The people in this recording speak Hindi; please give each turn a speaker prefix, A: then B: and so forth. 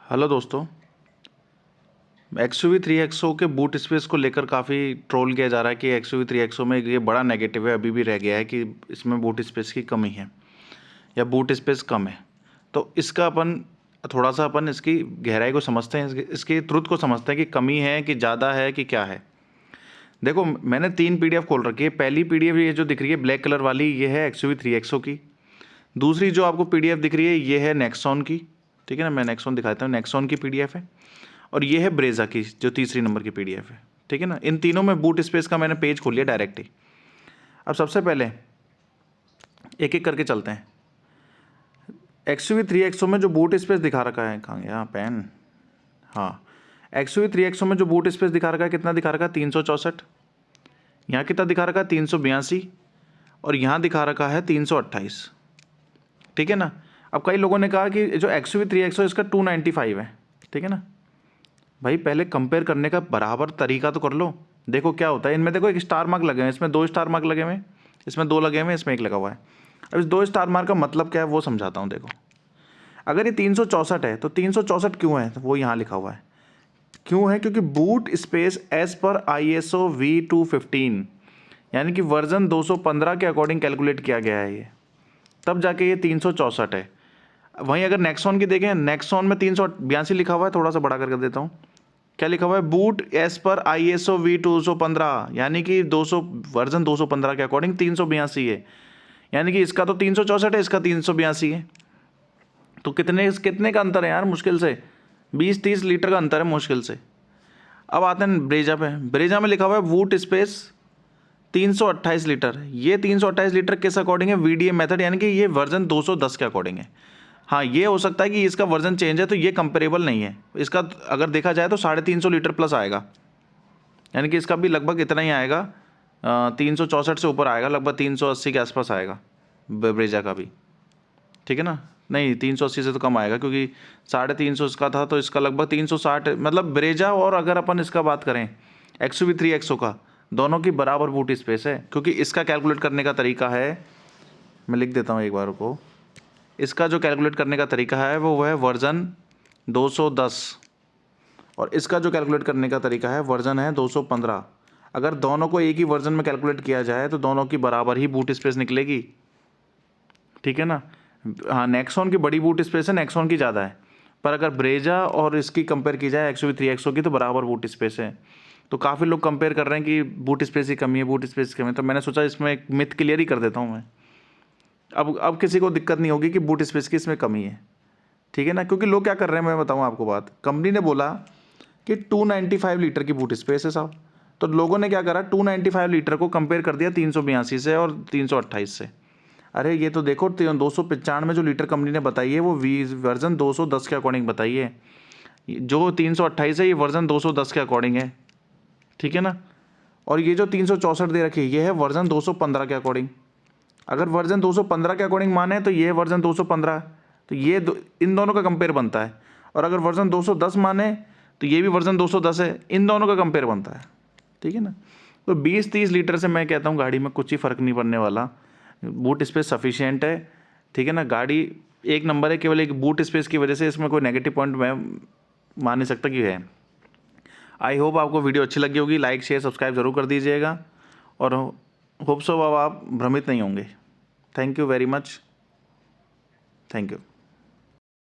A: हेलो दोस्तों, XUV 3XO के बूट स्पेस को लेकर काफ़ी ट्रोल किया जा रहा है कि XUV 3XO में ये बड़ा नेगेटिव है, अभी भी रह गया है कि इसमें बूट स्पेस की कमी है या बूट स्पेस कम है। तो इसका थोड़ा सा अपन इसकी गहराई को समझते हैं, इसकी ट्रुथ को समझते हैं कि कमी है कि ज़्यादा है कि क्या है। देखो, मैंने 3 PDF खोल रखी है। पहली PDF ये जो दिख रही है ब्लैक कलर वाली, ये है XUV 3XO की। दूसरी जो आपको PDF दिख रही है ये है नेक्सॉन की। ठीक है ना, मैं नेक्सॉन दिखाता हूँ, नेक्सॉन की PDF है। और ये है ब्रेजा की जो तीसरी नंबर की PDF है। ठीक है ना, इन तीनों में बूट स्पेस का मैंने पेज खोल लिया डायरेक्ट ही। अब सबसे पहले एक एक करके चलते हैं। XUV 3XO में जो बूट स्पेस दिखा रखा है, कहाँ यहाँ पेन, हाँ, XUV 3XO में जो बूट स्पेस दिखा रखा है, कितना दिखा रखा है, 364। यहाँ कितना दिखा रखा है, 382। और यहाँ दिखा रखा है 328। ठीक है ना। अब कई लोगों ने कहा कि जो XUV 3XO इसका 295 है। ठीक है ना भाई, पहले कंपेयर करने का बराबर तरीका तो कर लो। देखो क्या होता है, इनमें देखो एक स्टार मार्क लगे हुए हैं, इसमें 2 स्टार मार्क लगे हुए हैं, इसमें 2 लगे हुए हैं, इसमें 1 लगा हुआ है। अब इस 2 स्टार मार्क का मतलब क्या है वो समझाता हूँ। देखो, अगर ये 364 है तो 364 क्यों है, तो वो यहाँ लिखा हुआ है। क्यों है, क्योंकि boot space as per ISO V215 यानी कि वर्जन 215 के अकॉर्डिंग कैलकुलेट किया गया है ये, तब जाके ये 364 है। वहीं अगर नेक्सॉन की देखें, नेक्सॉन में 382 लिखा हुआ है, थोड़ा सा बड़ा करके देता हूँ। क्या लिखा हुआ है, boot as per ISO V215 यानी कि 200 वर्जन 215 के अकॉर्डिंग 382 है। यानी कि इसका तो 364 है, इसका 382 है। तो कितने कितने का अंतर है यार, मुश्किल से 20-30 लीटर का अंतर है मुश्किल से। अब आते हैं ब्रेजा पे। ब्रेजा में लिखा हुआ है बूट स्पेस 328 लीटर। ये 328 लीटर किस अकॉर्डिंग है, VDA मेथड, यानी कि ये वर्जन 210 के अकॉर्डिंग है। हाँ, ये हो सकता है कि इसका वर्जन चेंज है तो ये कंपेरेबल नहीं है। इसका अगर देखा जाए तो 350 लीटर प्लस आएगा, यानी कि इसका भी लगभग इतना ही आएगा, 364 से ऊपर आएगा, लगभग 380 के आसपास आएगा ब्रेजा का भी। ठीक है ना, नहीं 380 से तो कम आएगा, क्योंकि 350 इसका था तो इसका लगभग 360, मतलब ब्रेजा और अगर अपन इसका बात करें XUV 3XO का, दोनों की बराबर बूट स्पेस है। क्योंकि इसका कैलकुलेट करने का तरीका है, मैं लिख देता हूँ एक बार को, इसका जो कैलकुलेट करने का तरीका है वो है वर्जन 210 और इसका जो कैलकुलेट करने का तरीका है वर्जन है 215। अगर दोनों को एक ही वर्जन में कैलकुलेट किया जाए तो दोनों की बराबर ही बूट स्पेस निकलेगी। ठीक है ना। हाँ, नेक्सॉन की बड़ी बूट स्पेस है, नेक्सॉन की ज़्यादा है, पर अगर ब्रेजा और इसकी कंपेयर की जाए XUV 3XO की तो बराबर बूट स्पेस है। तो काफ़ी लोग कंपेयर कर रहे हैं कि बूट स्पेस की कमी है, बूट स्पेस की कमी है, तो मैंने सोचा इसमें एक मिथ क्लियर ही कर देता हूँ मैं। अब किसी को दिक्कत नहीं होगी कि बूट स्पेस की इसमें कमी है। ठीक है ना, क्योंकि लोग क्या कर रहे हैं, मैं बताऊँ आपको बात, कंपनी ने बोला कि 295 लीटर की बूट स्पेस है साहब, तो लोगों ने क्या करा, 295 लीटर को कंपेयर कर दिया 382 से और 328 से। अरे ये तो देखो, 295 जो लीटर कंपनी ने बताई है वो वर्जन 210 के अकॉर्डिंग बताई है। जो 328 है ये वर्जन 210 के अकॉर्डिंग है। ठीक है ना। और ये जो 364 दे रखी है ये है वर्जन 215 के अकॉर्डिंग। अगर वर्जन 215 के अकॉर्डिंग माने तो ये वर्जन 215, तो ये इन दोनों का कंपेयर बनता है। और अगर वर्जन 210 माने तो ये भी वर्जन 210 है, इन दोनों का कंपेयर बनता है। ठीक है ना। तो 20-30 लीटर से मैं कहता हूँ गाड़ी में कुछ ही फ़र्क नहीं पड़ने वाला, बूट स्पेस सफिशिएंट है। ठीक है ना, गाड़ी एक नंबर है, केवल एक बूट स्पेस की वजह से इसमें कोई नेगेटिव पॉइंट मैं मान नहीं सकता कि है। आई होप आपको वीडियो अच्छी लगी होगी, लाइक शेयर सब्सक्राइब जरूर कर दीजिएगा और होप सो अब आप भ्रमित नहीं होंगे। Thank you very much, thank you.